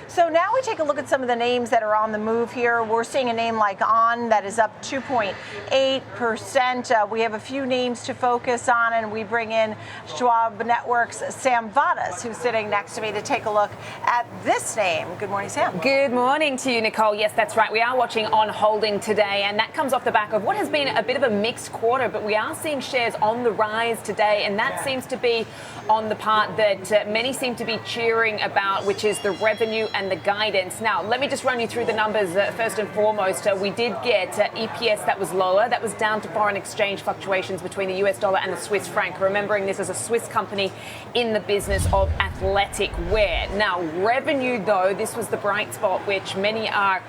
So now we take a look at some of the names that are on the move here. We're seeing a name like ONON that is up 2.8%. We have a few names to focus on, and we bring in Schwab Network's Sam Vadas, who's sitting next to me to take a look at this name. Good morning, Sam. Good morning to you, Nicole. Yes, that's right. We are watching On Holding today, and that comes off the back of what has been a bit of a mixed quarter, but we are seeing shares on the rise today, and that seems to be on the part that many seem to be cheering about, which is the revenue and the guidance. Now, let me just run you through the numbers first and foremost. We did get EPS that was lower. That was down to foreign exchange fluctuations between the US dollar and the Swiss franc. Remembering this is a Swiss company in the business of athletic wear. Now, revenue, though, this was the bright spot, which many are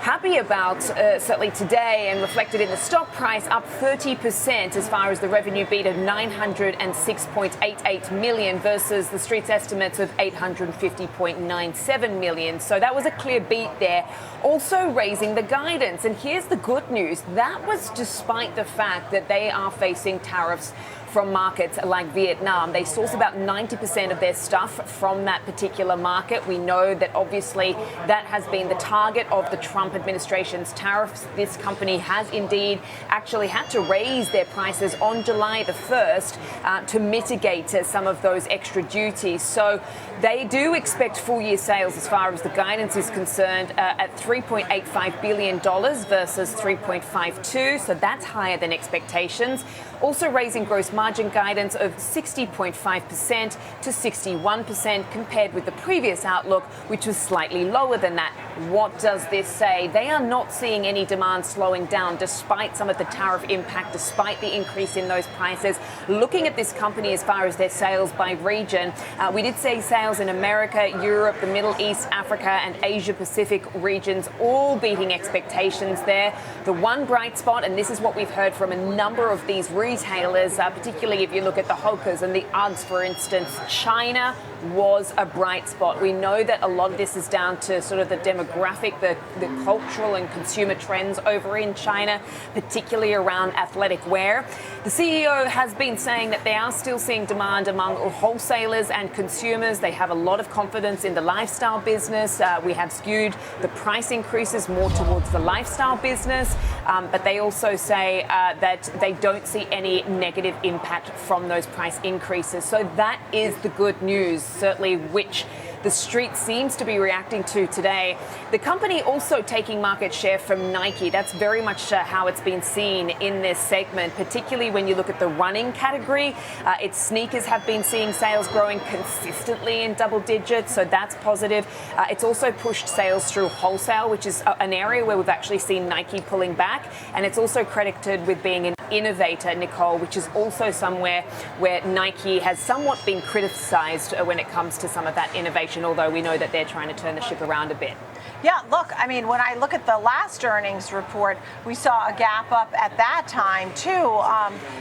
happy about, certainly today, and reflected in the stock price, up 30% as far as the revenue beat of $906.88 million versus the street's estimates of $850.97 million. So that was a clear beat there. Also raising the guidance. And here's the good news. That was despite the fact that they are facing tariffs from markets like Vietnam. They source about 90% of their stuff from that particular market. We know that obviously that has been the target of the Trump administration's tariffs. This company has indeed actually had to raise their prices on July the 1st to mitigate some of those extra duties. So they do expect full year sales, as far as the guidance is concerned, at $3.85 billion versus $3.52. So that's higher than expectations. Also raising gross margin guidance of 60.5% to 61% compared with the previous outlook, which was slightly lower than that. What does this say? They are not seeing any demand slowing down despite some of the tariff impact, despite the increase in those prices. Looking at this company as far as their sales by region, we did say sales in America, Europe, the Middle East, Africa, and Asia Pacific regions all beating expectations there. The one bright spot, and this is what we've heard from a number of these retailers, particularly if you look at the Hokas and the Uggs, for instance, China was a bright spot. We know that a lot of this is down to sort of the demographic, the cultural and consumer trends over in China, particularly around athletic wear. The CEO has been saying that they are still seeing demand among wholesalers and consumers. They have a lot of confidence in the lifestyle business. We have skewed the price increases more towards the lifestyle business, but they also say that they don't see any negative impact from those price increases. So that is the good news, certainly, which the street seems to be reacting to today. The company also taking market share from Nike. That's very much how it's been seen in this segment, particularly when you look at the running category. Its sneakers have been seeing sales growing consistently in double digits, so that's positive. It's also pushed sales through wholesale, which is an area where we've actually seen Nike pulling back, and it's also credited with being an innovator, Nicole, which is also somewhere where Nike has somewhat been criticized when it comes to some of that innovation, although we know that they're trying to turn the ship around a bit. Yeah, look, I mean, when I look at the last earnings report, we saw a gap up at that time, too.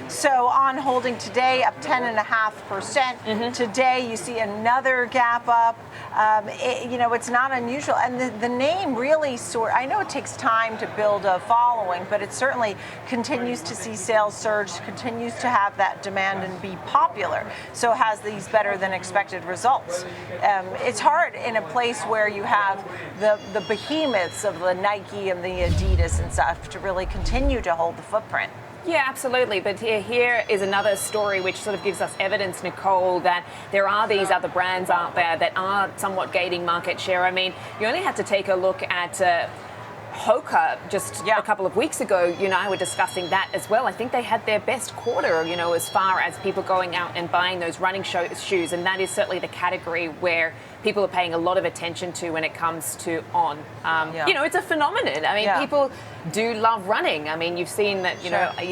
So On Holding today up 10.5%. Today, you see another gap up. It's not unusual. And the name really I know it takes time to build a following, but it certainly continues to see sales surge, continues to have that demand and be popular. So has these better than expected results. It's hard in a place where you have the behemoths of the Nike and the Adidas and stuff to really continue to hold the footprint. Yeah, absolutely. But here is another story which sort of gives us evidence, Nicole, that there are these other brands out there that are somewhat gaining market share. I mean, you only have to take a look at Hoka just a couple of weeks ago. You and I were discussing that as well. I think they had their best quarter, as far as people going out and buying those running shoes. And that is certainly the category where people are paying a lot of attention to when it comes to On. It's a phenomenon. I mean, people do love running. I mean, you've seen that,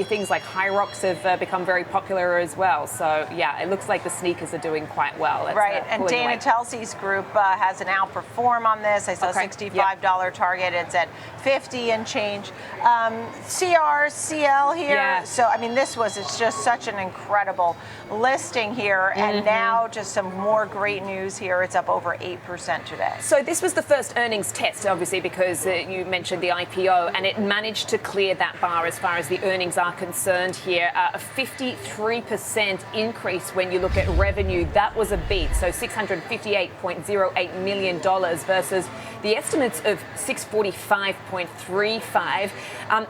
things like High Rocks have become very popular as well. So, yeah, it looks like the sneakers are doing quite well. Right. And Dana Telsey's group has an outperform on this. I saw a $65 target. It's at 50 and change. CRCL here. Yeah. So, I mean, it's just such an incredible listing here. And now just some more great news here. It's up over 8% today. So this was the first earnings test, obviously, because you mentioned the IPO, and it managed to clear that bar as far as the earnings are concerned here. A 53% increase when you look at revenue. That was a beat. So $658.08 million versus the estimates of $645.35.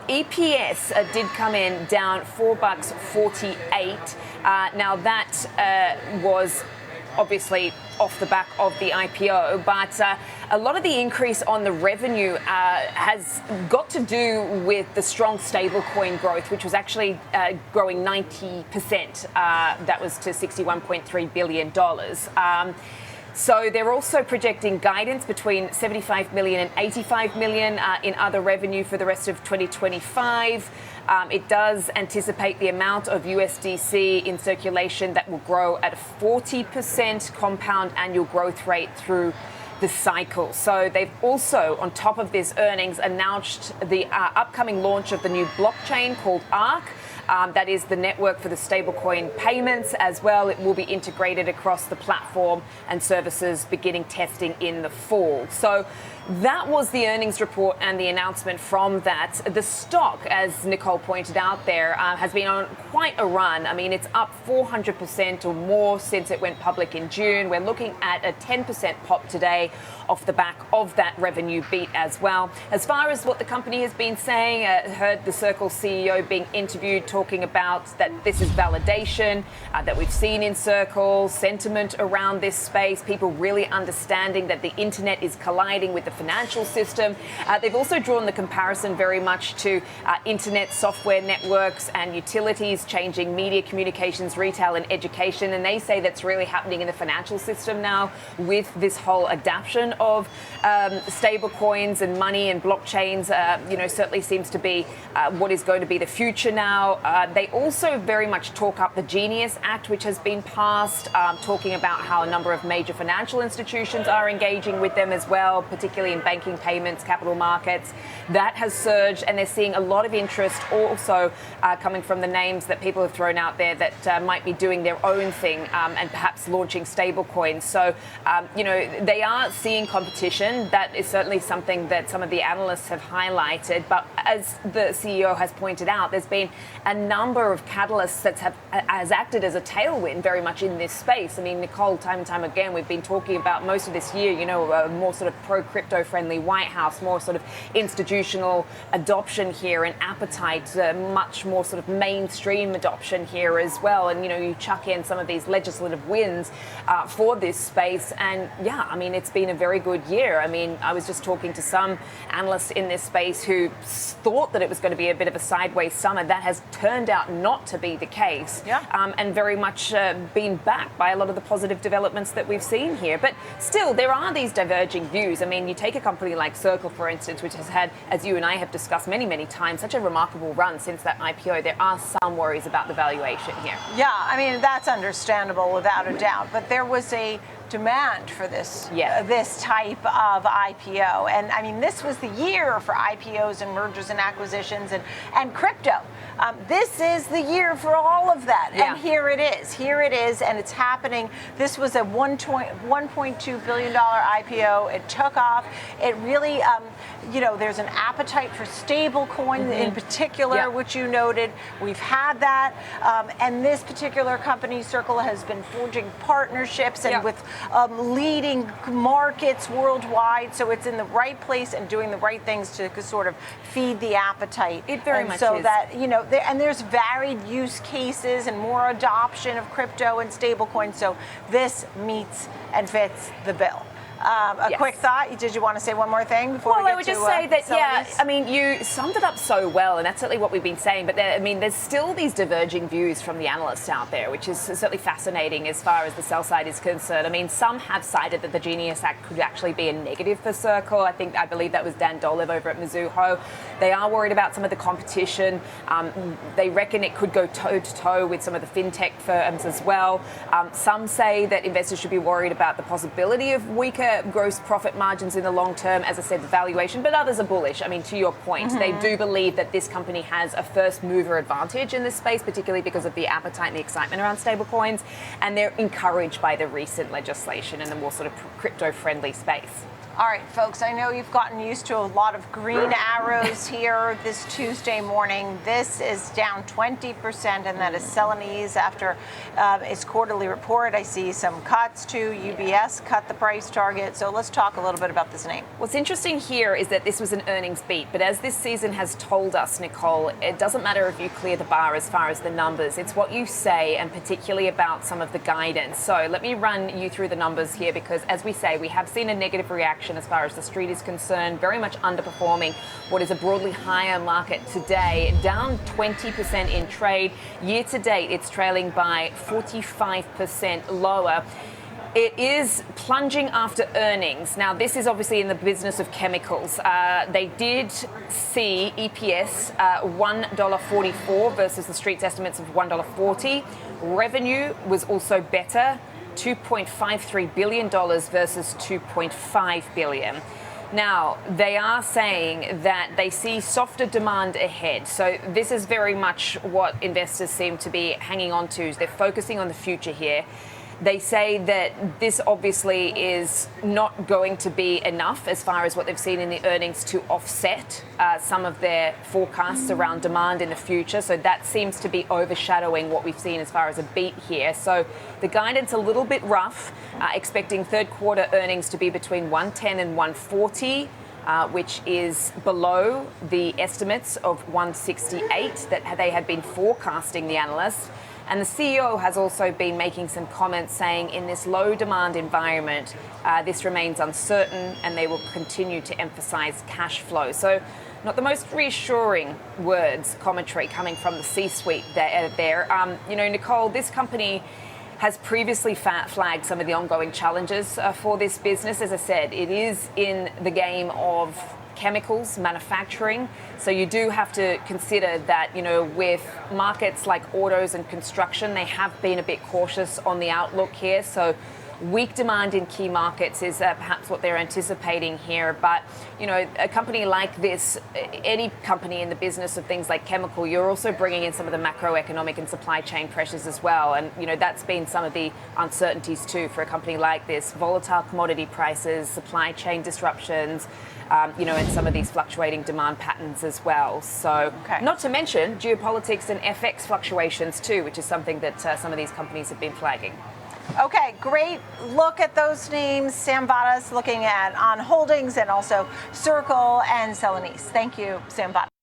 EPS did come in down $4.48. Now that was obviously off the back of the IPO, but a lot of the increase on the revenue has got to do with the strong stablecoin growth, which was actually growing 90%. That was to $61.3 billion. So they're also projecting guidance between 75 million and 85 million in other revenue for the rest of 2025. It does anticipate the amount of USDC in circulation that will grow at a 40% compound annual growth rate through the cycle. So they've also, on top of this earnings, announced the upcoming launch of the new blockchain called ARC. That is the network for the stablecoin payments as well. It will be integrated across the platform and services, beginning testing in the fall. So that was the earnings report and the announcement from that. The stock, as Nicole pointed out there, has been on quite a run. I mean, it's up 400% or more since it went public in June. We're looking at a 10% pop today off the back of that revenue beat as well. As far as what the company has been saying, heard the Circle CEO being interviewed talking about that this is validation that we've seen in Circle, sentiment around this space, people really understanding that the internet is colliding with the financial system. They've also drawn the comparison very much to internet software networks and utilities changing media, communications, retail and education. And they say that's really happening in the financial system now with this whole adaptation of stable coins and money and blockchains, certainly seems to be what is going to be the future now. They also very much talk up the Genius Act, which has been passed, talking about how a number of major financial institutions are engaging with them as well, particularly in banking, payments, capital markets. That has surged, and they're seeing a lot of interest also coming from the names that people have thrown out there that might be doing their own thing and perhaps launching stable coins. So, they are seeing competition. That is certainly something that some of the analysts have highlighted. But as the CEO has pointed out, there's been a number of catalysts that has acted as a tailwind very much in this space. I mean, Nicole, time and time again, we've been talking about most of this year, a more sort of pro-crypto friendly White House, more sort of institutional adoption here and appetite, much more sort of mainstream adoption here as well. And, you chuck in some of these legislative wins for this space. And yeah, I mean, it's been a very good year. I mean, I was just talking to some analysts in this space who thought that it was going to be a bit of a sideways summer. That has turned out not to be the case. Yeah. And very much been backed by a lot of the positive developments that we've seen here. But still, there are these diverging views. I mean, you take a company like Circle, for instance, which has had, as you and I have discussed many, many times, such a remarkable run since that IPO. There are some worries about the valuation here. Yeah, I mean, that's understandable without a doubt. But there was a demand for this type of IPO. And I mean, this was the year for IPOs and mergers and acquisitions and crypto. This is the year for all of that. Yeah. And here it is, and it's happening. This was a $1.2 billion IPO. It took off. It really, there's an appetite for stable coin in particular, which you noted. We've had that. And this particular company, Circle, has been forging partnerships and with leading markets worldwide. So it's in the right place and doing the right things to sort of feed the appetite. It very much so is. that, and there's varied use cases and more adoption of crypto and stablecoins. So this meets and fits the bill. Quick thought. Did you want to say one more thing before we get to I would just say that, Celanese? I mean, you summed it up so well, and that's certainly what we've been saying. But there's still these diverging views from the analysts out there, which is certainly fascinating as far as the sell side is concerned. I mean, some have cited that the Genius Act could actually be a negative for Circle. I believe that was Dan Dolev over at Mizuho. They are worried about some of the competition. They reckon it could go toe-to-toe with some of the fintech firms as well. Some say that investors should be worried about the possibility of weaker weaker gross profit margins in the long term, as I said, the valuation, but others are bullish. I mean, to your point, they do believe that this company has a first mover advantage in this space, particularly because of the appetite and the excitement around stablecoins, and they're encouraged by the recent legislation in the more sort of crypto-friendly space. All right, folks, I know you've gotten used to a lot of green arrows here this Tuesday morning. This is down 20%, and that is Celanese after its quarterly report. I see some cuts too. UBS cut the price target. So let's talk a little bit about this name. What's interesting here is that this was an earnings beat, but as this season has told us, Nicole, it doesn't matter if you clear the bar as far as the numbers. It's what you say, and particularly about some of the guidance. So let me run you through the numbers here, because as we say, we have seen a negative reaction as far as the street is concerned, very much underperforming what is a broadly higher market today, down 20% in trade. Year to date, it's trailing by 45% lower. It is plunging after earnings. Now, this is obviously in the business of chemicals. They did see EPS $1.44 versus the street's estimates of $1.40. Revenue was also better, $2.53 billion versus $2.5 billion. Now, they are saying that they see softer demand ahead. So this is very much what investors seem to be hanging on to. They're focusing on the future here. They say that this obviously is not going to be enough as far as what they've seen in the earnings to offset some of their forecasts around demand in the future. So that seems to be overshadowing what we've seen as far as a beat here. So the guidance a little bit rough, expecting third quarter earnings to be between 110 and 140. Which is below the estimates of 168 that they had been forecasting, the analysts. And the CEO has also been making some comments saying in this low demand environment, this remains uncertain, and they will continue to emphasize cash flow. So not the most reassuring words, commentary coming from the C-suite there. Nicole, this company has previously flagged some of the ongoing challenges for this business. As I said, it is in the game of chemicals, manufacturing. So you do have to consider that, with markets like autos and construction, they have been a bit cautious on the outlook here. So weak demand in key markets is perhaps what they're anticipating here. But, a company like this, any company in the business of things like chemical, you're also bringing in some of the macroeconomic and supply chain pressures as well. And, that's been some of the uncertainties too for a company like this. Volatile commodity prices, supply chain disruptions, and some of these fluctuating demand patterns as well. So not to mention geopolitics and FX fluctuations too, which is something that some of these companies have been flagging. Okay, great look at those names. Sam Vadas looking at ONON Holdings and also Circle and Celanese. Thank you, Sam Vadas.